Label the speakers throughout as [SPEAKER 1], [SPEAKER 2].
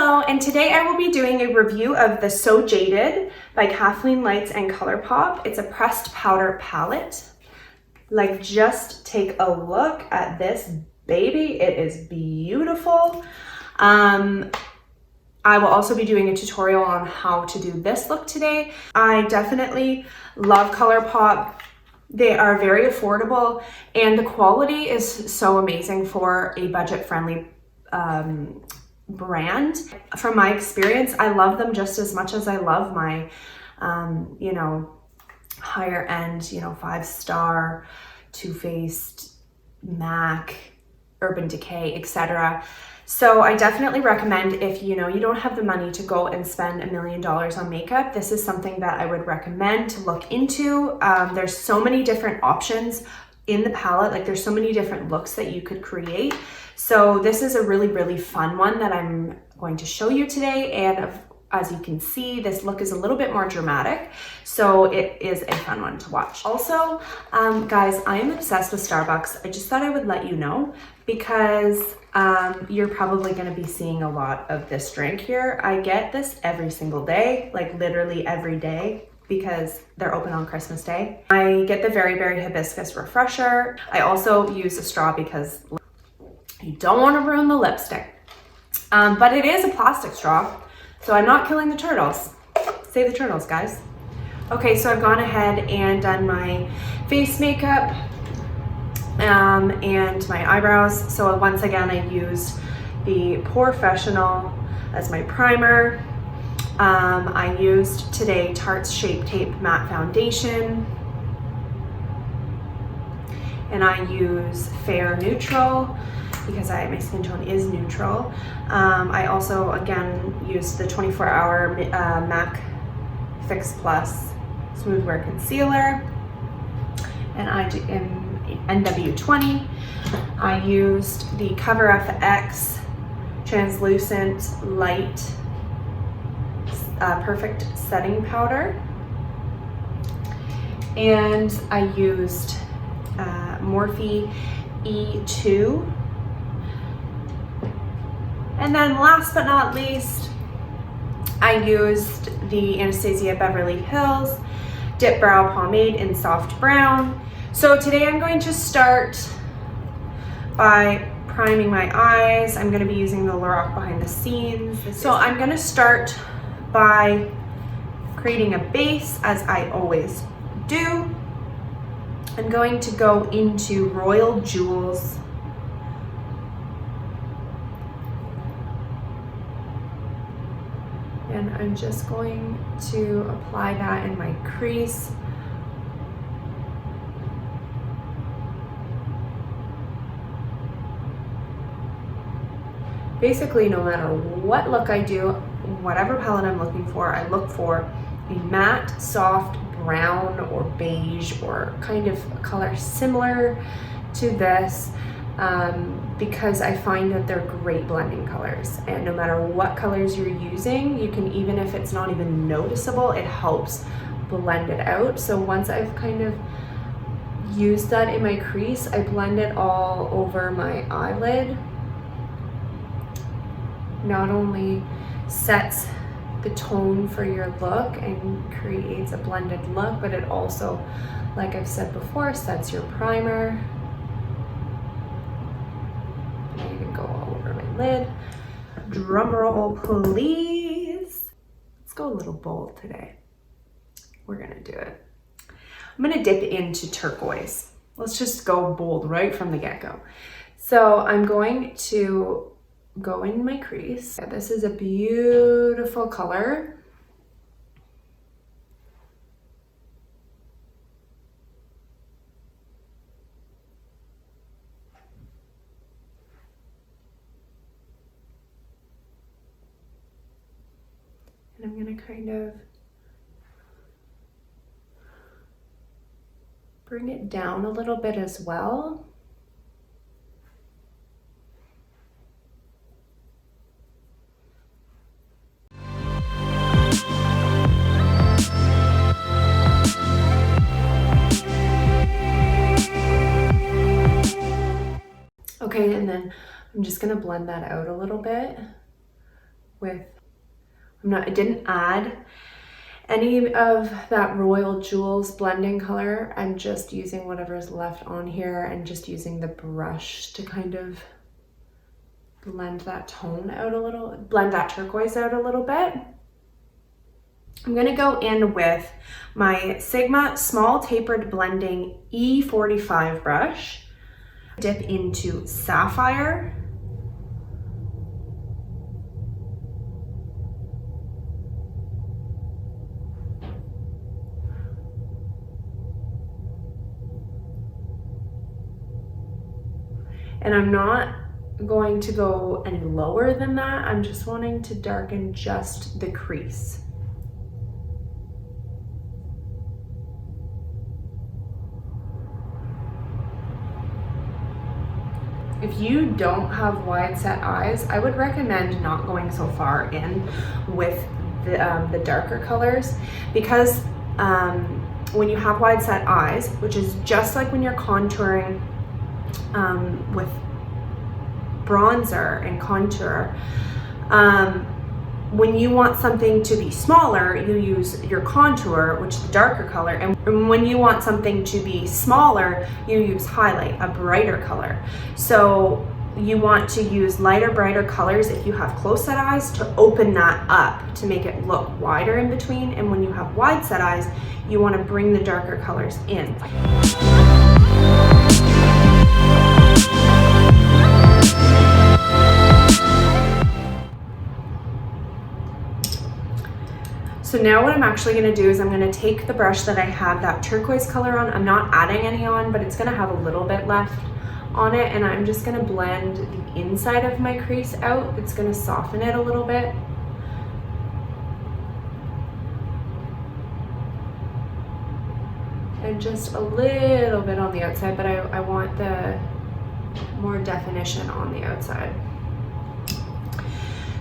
[SPEAKER 1] Hello, and today I will be doing a review of the So Jaded by Kathleen Lights and Colour Pop. It's a pressed powder palette. Like, just take a look at this baby. It is beautiful. I will also be doing a tutorial on how to do this look today. I definitely love Colour Pop. They are very affordable and the quality is so amazing for a budget-friendly brand. From my experience, I love them just as much as I love my, higher end, 5-star, Too Faced, MAC, Urban Decay, etc. So I definitely recommend if you don't have the money to go and spend $1 million on makeup, this is something that I would recommend to look into. There's so many different options in the palette, like there's so many different looks that you could create. So this is a really, really fun one that I'm going to show you today. And as you can see, this look is a little bit more dramatic. So it is a fun one to watch. Also, guys, I am obsessed with Starbucks. I just thought I would let you know because you're probably gonna be seeing a lot of this drink here. I get this every single day, like literally every day, because they're open on Christmas Day. I get the Very Berry Hibiscus Refresher. I also use a straw because you don't want to ruin the lipstick. But it is a plastic straw, so I'm not killing the turtles. Save the turtles, guys. Okay, so I've gone ahead and done my face makeup and my eyebrows. So once again, I used the Porefessional as my primer. I used today Tarte's Shape Tape Matte Foundation, and I use Fair Neutral because my skin tone is neutral. I also again used the 24-hour MAC Fix Plus Smooth Wear Concealer, and I did in NW20. I used the Cover FX Translucent Light Perfect Setting Powder, and I used Morphe E2, and then last but not least, I used the Anastasia Beverly Hills Dip Brow Pomade in Soft Brown. So today I'm going to start by priming my eyes. I'm going to be using the Lorac Behind the Scenes. So I'm going to start by creating a base, as I always do. I'm going to go into Royal Jewels. And I'm just going to apply that in my crease. Basically, no matter what look I do, whatever palette I'm looking for, I look for a matte, soft brown or beige or kind of a color similar to this, because I find that they're great blending colors. And no matter what colors you're using, you can, even if it's not even noticeable, it helps blend it out. So once I've kind of used that in my crease, I blend it all over my eyelid. Not only sets the tone for your look and creates a blended look, but it also, like I've said before, sets your primer. And you can go all over my lid. Drum roll, please. Let's go a little bold today. We're gonna do it. I'm gonna dip into turquoise. Let's just go bold right from the get-go. So I'm going to go in my crease. This is a beautiful color. And I'm gonna kind of bring it down a little bit as well. Okay, and then I'm just gonna blend that out a little bit with, I didn't add any of that Royal Jewels blending color. I'm just using whatever's left on here and just using the brush to kind of blend that tone out a little, blend that turquoise out a little bit. I'm gonna go in with my Sigma Small Tapered Blending E45 brush, dip into Sapphire, and I'm not going to go any lower than that. I'm just wanting to darken just the crease. If you don't have wide set eyes, I would recommend not going so far in with the darker colors, because when you have wide set eyes, which is just like when you're contouring with bronzer and contour, when you want something to be smaller, you use your contour, which is the darker color, and when you want something to be smaller, you use highlight, a brighter color. So you want to use lighter, brighter colors if you have close set eyes to open that up to make it look wider in between, and when you have wide set eyes, you want to bring the darker colors in. So now what I'm actually gonna do is I'm gonna take the brush that I have that turquoise color on. I'm not adding any on, but it's gonna have a little bit left on it, and I'm just gonna blend the inside of my crease out. It's gonna soften it a little bit. And just a little bit on the outside, but I want the more definition on the outside.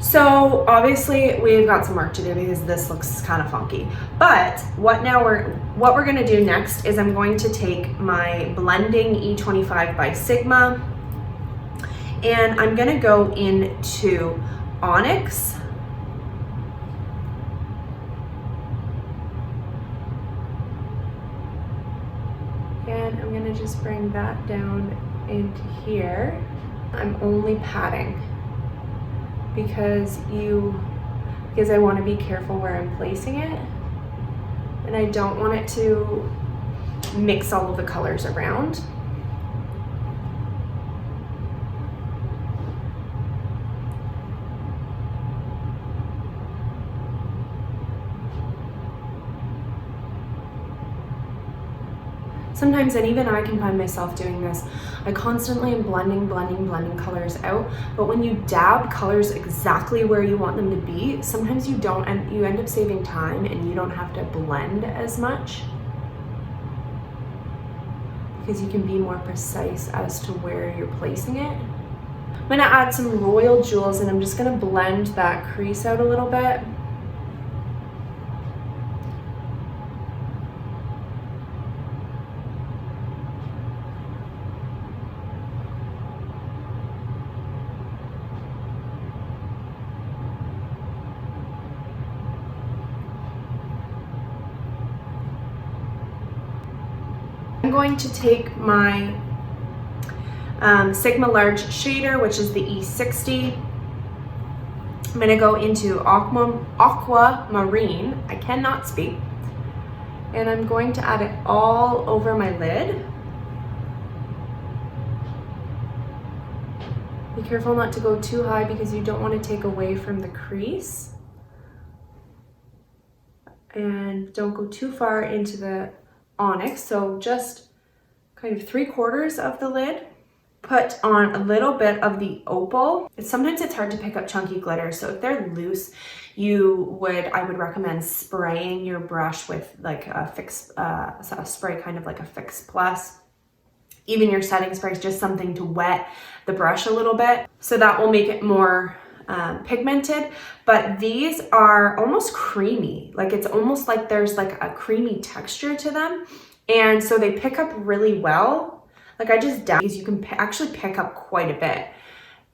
[SPEAKER 1] So obviously we've got some work to do because this looks kind of funky. But what we're gonna do next is I'm going to take my blending E25 by Sigma, and I'm gonna go into Onyx. And I'm gonna just bring that down into here. I'm only patting because I want to be careful where I'm placing it, and I don't want it to mix all of the colors around. Sometimes, and even I can find myself doing this, I constantly am blending colors out, but when you dab colors exactly where you want them to be, sometimes you don't, and you end up saving time and you don't have to blend as much because you can be more precise as to where you're placing it. I'm gonna add some Royal Jewels, and I'm just gonna blend that crease out a little bit. I'm going to take my Sigma Large Shader, which is the E60. I'm going to go into Aquamarine. I cannot speak. And I'm going to add it all over my lid. Be careful not to go too high because you don't want to take away from the crease. And don't go too far into the Onyx, so just kind of 3/4 of the lid. Put on a little bit of the opal. Sometimes it's hard to pick up chunky glitter, so if they're loose, I would recommend spraying your brush with like a spray, kind of like a Fix Plus. Even your setting spray is just something to wet the brush a little bit, so that will make it more pigmented. But these are almost creamy, like it's almost like there's like a creamy texture to them, and so they pick up really well. Like I just dabbed these, you can actually pick up quite a bit,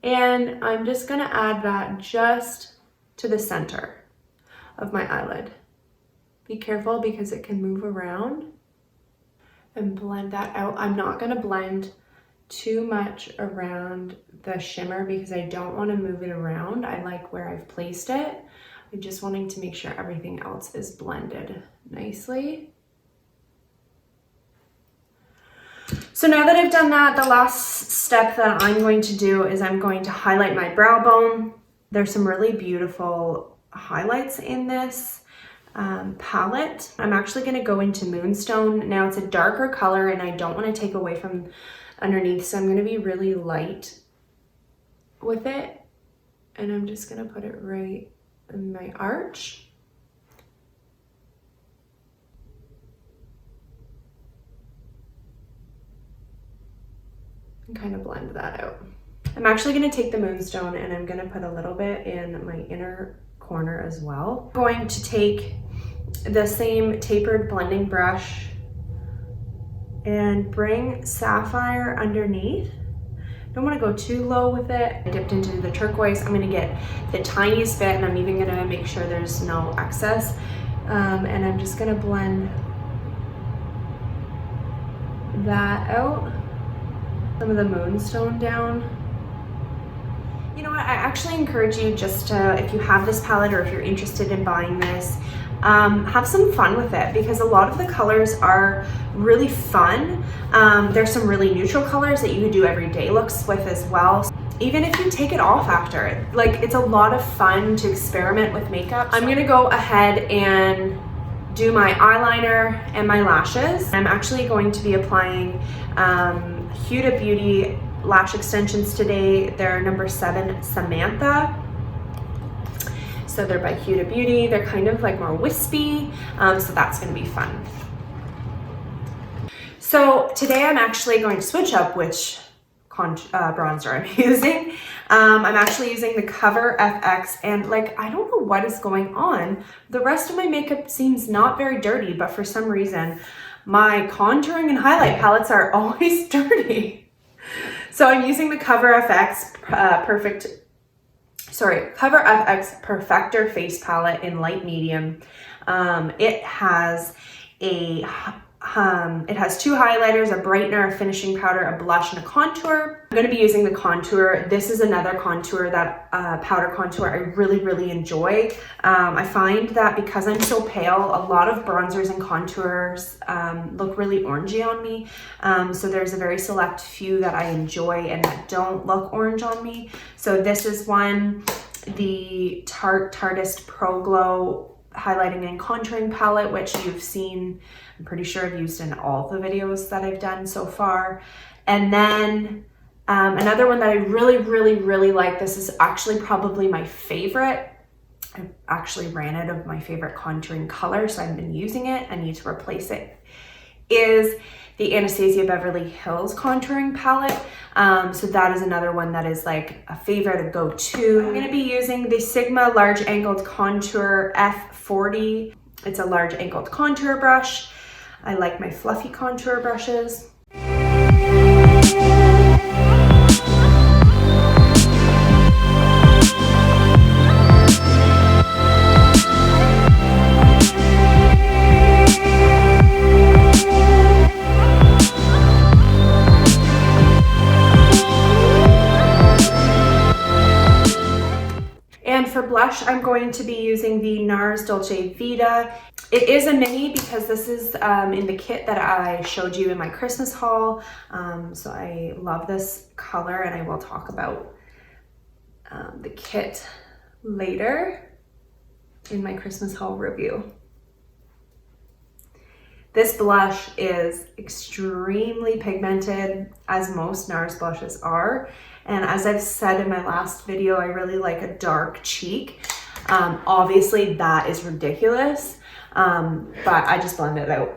[SPEAKER 1] and I'm just gonna add that just to the center of my eyelid. Be careful because it can move around, and blend that out. I'm not gonna blend too much around the shimmer because I don't want to move it around. I like where I've placed it. I'm just wanting to make sure everything else is blended nicely. So now that I've done that, the last step that I'm going to do is I'm going to highlight my brow bone. There's some really beautiful highlights in this palette. I'm actually going to go into Moonstone. Now it's a darker color and I don't want to take away from underneath, so I'm going to be really light with it, and I'm just going to put it right in my arch. And kind of blend that out. I'm actually going to take the Moonstone and I'm going to put a little bit in my inner corner as well. I'm going to take the same tapered blending brush and bring Sapphire underneath. Don't want to go too low with it. I dipped into the turquoise. I'm going to get the tiniest bit, and I'm even going to make sure there's no excess. And I'm just going to blend that out. Some of the Moonstone down. You know what, I actually encourage you just to, if you have this palette or if you're interested in buying this, have some fun with it, because a lot of the colors are really fun. There's some really neutral colors that you could do everyday looks with as well. Even if you take it off after, like, it's a lot of fun to experiment with makeup. I'm gonna go ahead and do my eyeliner and my lashes. I'm actually going to be applying Huda Beauty lash extensions today. They're number 7 Samantha. So they're by Huda Beauty. They're kind of like more wispy, so that's gonna be fun. So today I'm actually going to switch up which bronzer I'm using. I'm actually using the Cover FX, and like, I don't know what is going on. The rest of my makeup seems not very dirty, but for some reason, my contouring and highlight palettes are always dirty. So I'm using the Cover FX Cover FX Perfector Face Palette in light medium. It has 2 highlighters, a brightener, a finishing powder, a blush, and a contour. I'm going to be using the contour. This is another contour, that powder contour I really, really enjoy. I find that because I'm so pale, a lot of bronzers and contours look really orangey on me. So there's a very select few that I enjoy and that don't look orange on me. So this is one, the Tarteist Pro Glow highlighting and contouring palette, which you've seen, I'm pretty sure I've used in all the videos that I've done so far. And then another one that I really, really, really like, this is actually probably my favorite. I actually ran out of my favorite contouring color, so I've been using it. I need to replace it. Is the Anastasia Beverly Hills contouring palette. So that is another one that is like a favorite, a go-to. I'm going to be using the Sigma Large Angled Contour F40. It's a large angled contour brush. I like my fluffy contour brushes. And for blush, I'm going to be using the NARS Dolce Vita. It is a mini because this is in the kit that I showed you in my Christmas haul. So I love this color, and I will talk about the kit later in my Christmas haul review. This blush is extremely pigmented, as most NARS blushes are. And as I've said in my last video, I really like a dark cheek. Obviously that is ridiculous, but I just blend it out.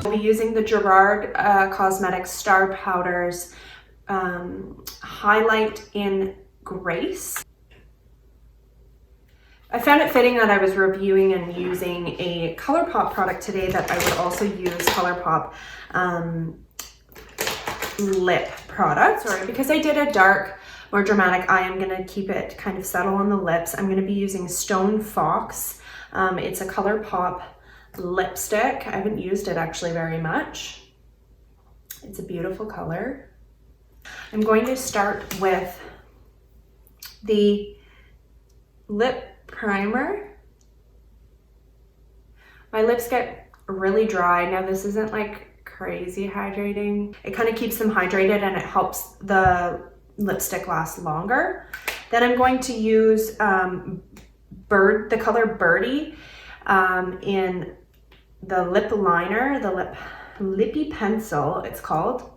[SPEAKER 1] I'll be using the Gerard Cosmetics Star Powders Highlight in Grace. I found it fitting that I was reviewing and using a Colour Pop product today that I would also use Colour Pop lip product, because I did a dark more dramatic eye, I'm gonna keep it kind of subtle on the lips. I'm gonna be using Stone Fox. It's a Colour Pop lipstick. I haven't used it actually very much. It's a beautiful color. I'm going to start with the lip primer. My lips get really dry. Now this isn't like crazy hydrating. It kind of keeps them hydrated and it helps the lipstick last longer. Then I'm going to use the color Birdie in the lip liner, the lippy pencil it's called.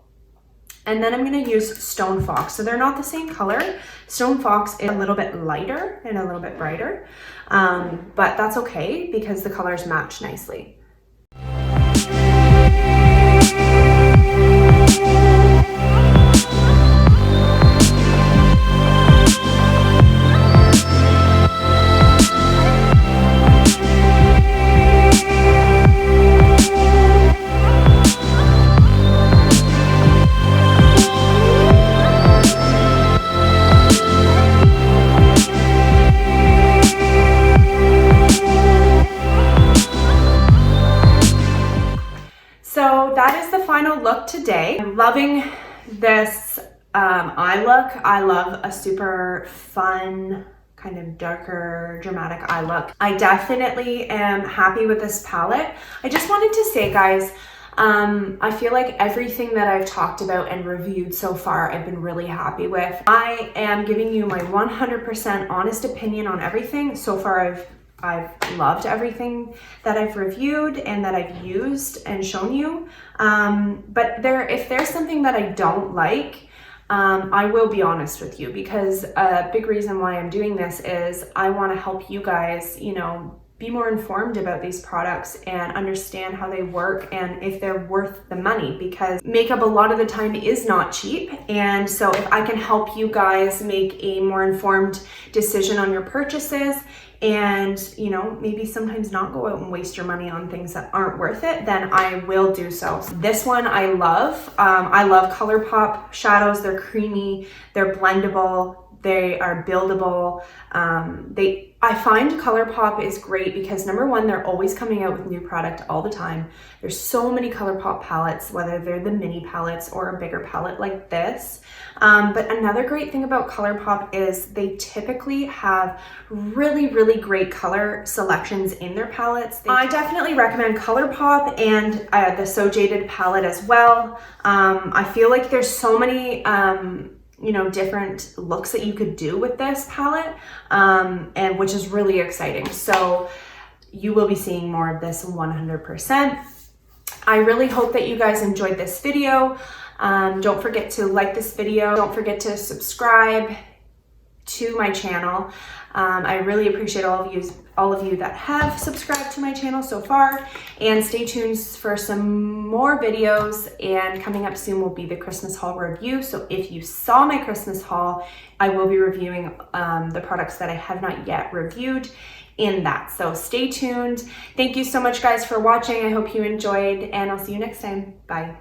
[SPEAKER 1] And then I'm going to use Stone Fox. So they're not the same color. Stone Fox is a little bit lighter and a little bit brighter, but that's okay because the colors match nicely. So that is the final look today. I'm loving this eye look. I love a super fun, kind of darker, dramatic eye look. I definitely am happy with this palette. I just wanted to say, guys, I feel like everything that I've talked about and reviewed so far, I've been really happy with. I am giving you my 100% honest opinion on everything. So far, I've loved everything that I've reviewed and that I've used and shown you. But if there's something that I don't like, I will be honest with you, because a big reason why I'm doing this is I want to help you guys, you know, be more informed about these products and understand how they work and if they're worth the money, because makeup a lot of the time is not cheap. And so if I can help you guys make a more informed decision on your purchases and, you know, maybe sometimes not go out and waste your money on things that aren't worth it, then I will do so. This one I love. I love Colour Pop shadows. They're creamy, they're blendable, they are buildable. I find Colour Pop is great because number one, they're always coming out with new product all the time. There's so many Colour Pop palettes, whether they're the mini palettes or a bigger palette like this. But another great thing about Colour Pop is they typically have really, really great color selections in their palettes. I definitely recommend Colour Pop and the So Jaded palette as well. I feel like there's so many you know, different looks that you could do with this palette, and which is really exciting. So you will be seeing more of this 100%. I really hope that you guys enjoyed this video. Don't forget to like this video. Don't forget to subscribe to my channel. I really appreciate all of you that have subscribed to my channel so far, and stay tuned for some more videos. And coming up soon will be the Christmas haul review. So if you saw my Christmas haul, I will be reviewing the products that I have not yet reviewed in that. So stay tuned. Thank you so much, guys, for watching. I hope you enjoyed, and I'll see you next time. Bye.